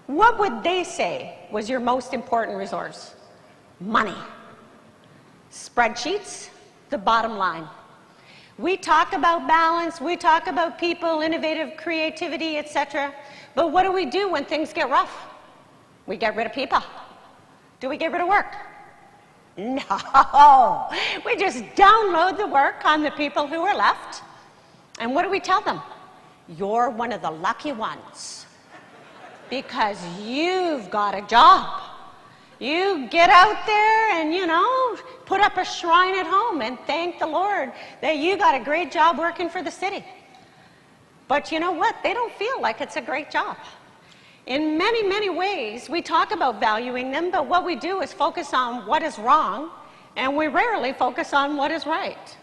what would they say was your most important resource? Money. Spreadsheets, the bottom line. We talk about balance, we talk about people, innovative creativity, etc. But what do we do when things get rough? We get rid of people. Do we get rid of work? No. We just download the work on the people who are left. And what do we tell them? You're one of the lucky ones because you've got a job. You get out there and, put up a shrine at home and thank the Lord that you got a great job working for the city. But you know what? They don't feel like it's a great job. In many, many ways, we talk about valuing them, but what we do is focus on what is wrong, and we rarely focus on what is right.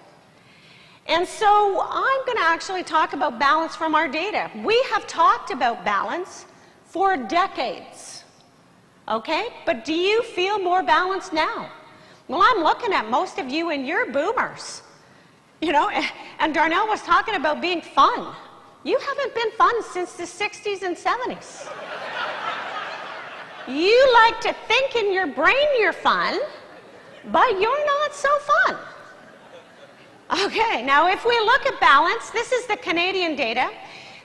And so I'm going to actually talk about balance from our data. We have talked about balance for decades, okay? But do you feel more balanced now? Well, I'm looking at most of you and you're boomers, and Darnell was talking about being fun. You haven't been fun since the 60s and 70s. You like to think in your brain you're fun, but you're not so fun. Okay, now if we look at balance, this is the Canadian data.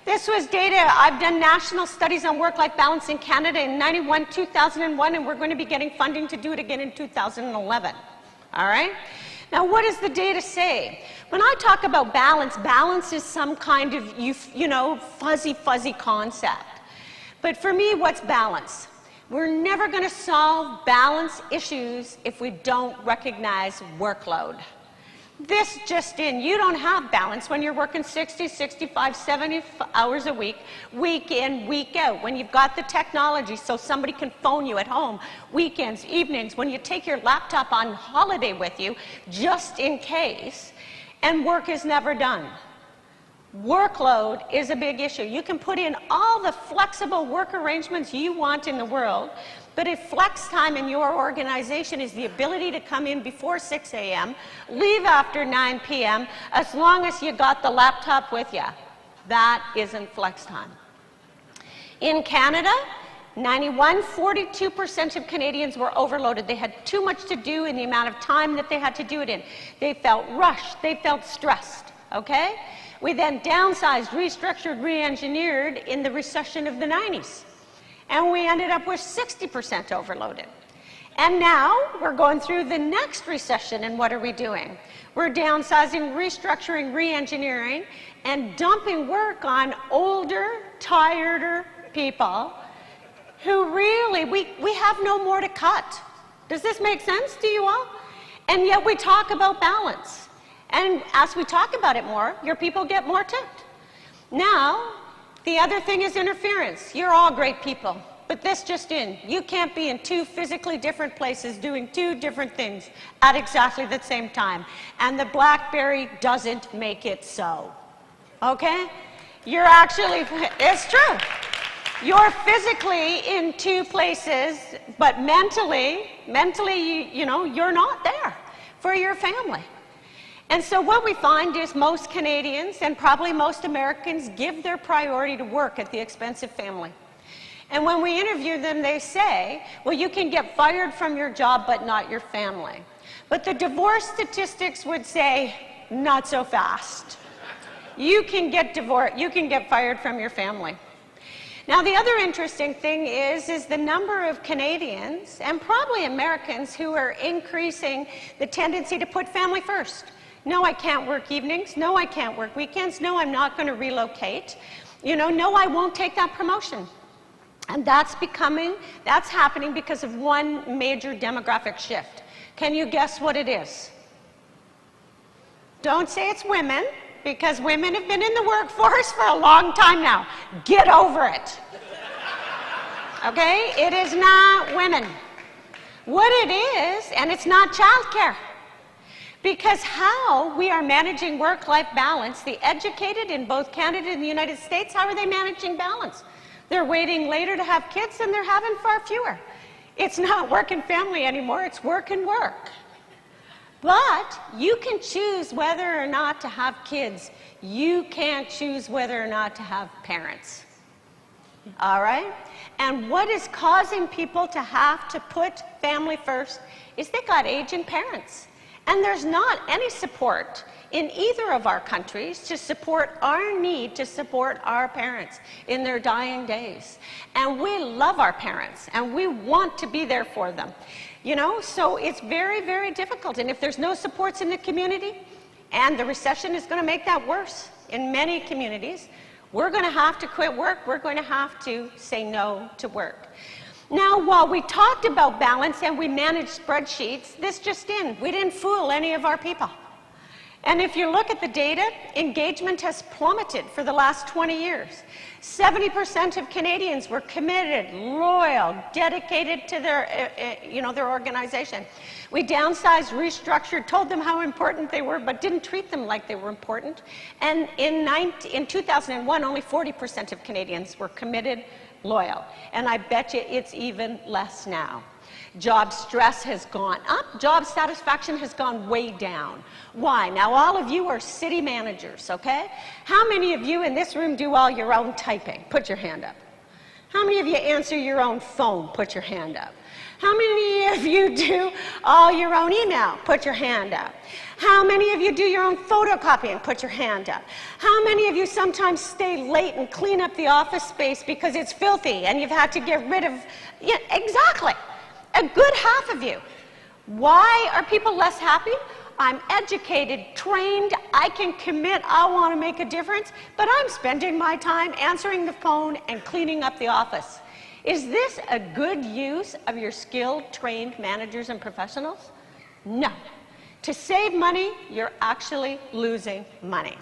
This was data, I've done national studies on work-life balance in Canada in 91, 2001, and we're going to be getting funding to do it again in 2011. All right? Now, what does the data say? When I talk about balance, balance is some kind of, fuzzy concept. But for me, what's balance? We're never going to solve balance issues if we don't recognize workload. This just in, you don't have balance when you're working 60, 65, 70 hours a week in, week out, when you've got the technology so somebody can phone you at home, weekends, evenings, when you take your laptop on holiday with you, just in case, and work is never done. Workload is a big issue. You can put in all the flexible work arrangements you want in the world, but if flex time in your organization is the ability to come in before 6 a.m., leave after 9 p.m., as long as you got the laptop with you, that isn't flex time. In Canada, 42% of Canadians were overloaded. They had too much to do in the amount of time that they had to do it in. They felt rushed. They felt stressed, okay? We then downsized, restructured, re-engineered in the recession of the 90s. And we ended up with 60% overloaded. And now we're going through the next recession, and what are we doing? We're downsizing, restructuring, re-engineering, and dumping work on older, tireder people who really, we have no more to cut. Does this make sense to you all? And yet we talk about balance. And as we talk about it more, your people get more tipped. Now, the other thing is interference. You're all great people, but this just in. You can't be in two physically different places doing two different things at exactly the same time. And the BlackBerry doesn't make it so, okay? You're actually, it's true. You're physically in two places, but mentally, you're not there for your family. And so what we find is most Canadians and probably most Americans give their priority to work at the expense of family. And when we interview them, they say, well, you can get fired from your job, but not your family. But the divorce statistics would say, not so fast. You can get fired from your family. Now, the other interesting thing is the number of Canadians and probably Americans who are increasing the tendency to put family first. No, I can't work evenings. No, I can't work weekends. No, I'm not going to relocate. No, I won't take that promotion. And that's happening because of one major demographic shift. Can you guess what it is? Don't say it's women, because women have been in the workforce for a long time now. Get over it. Okay? It is not women. What it is, and it's not childcare. Because how we are managing work-life balance, the educated in both Canada and the United States, how are they managing balance? They're waiting later to have kids and they're having far fewer. It's not work and family anymore, it's work and work. But you can choose whether or not to have kids. You can't choose whether or not to have parents. all right? And what is causing people to have to put family first is they got aging parents. And there's not any support in either of our countries to support our need to support our parents in their dying days. And we love our parents, and we want to be there for them. You know, so it's very, very difficult. And if there's no supports in the community, and the recession is going to make that worse in many communities, we're going to have to quit work. We're going to have to say no to work. Now, while we talked about balance and we managed spreadsheets, this just in, we didn't fool any of our people. And if you look at the data, engagement has plummeted for the last 20 years. 70% of Canadians were committed, loyal, dedicated to their organization. We downsized, restructured, told them how important they were, but didn't treat them like they were important. And in 2001, only 40% of Canadians were committed, loyal. And I bet you it's even less now. Job stress has gone up. Job satisfaction has gone way down. Why? Now, all of you are city managers, okay? How many of you in this room do all your own typing? Put your hand up. How many of you answer your own phone? Put your hand up. How many of you do all your own email? Put your hand up. How many of you do your own photocopying? Put your hand up. How many of you sometimes stay late and clean up the office space because it's filthy and you've had to get rid of... Yeah, exactly. A good half of you. Why are people less happy? I'm educated, trained, I can commit, I want to make a difference, but I'm spending my time answering the phone and cleaning up the office. Is this a good use of your skilled, trained managers and professionals? No. To save money, you're actually losing money.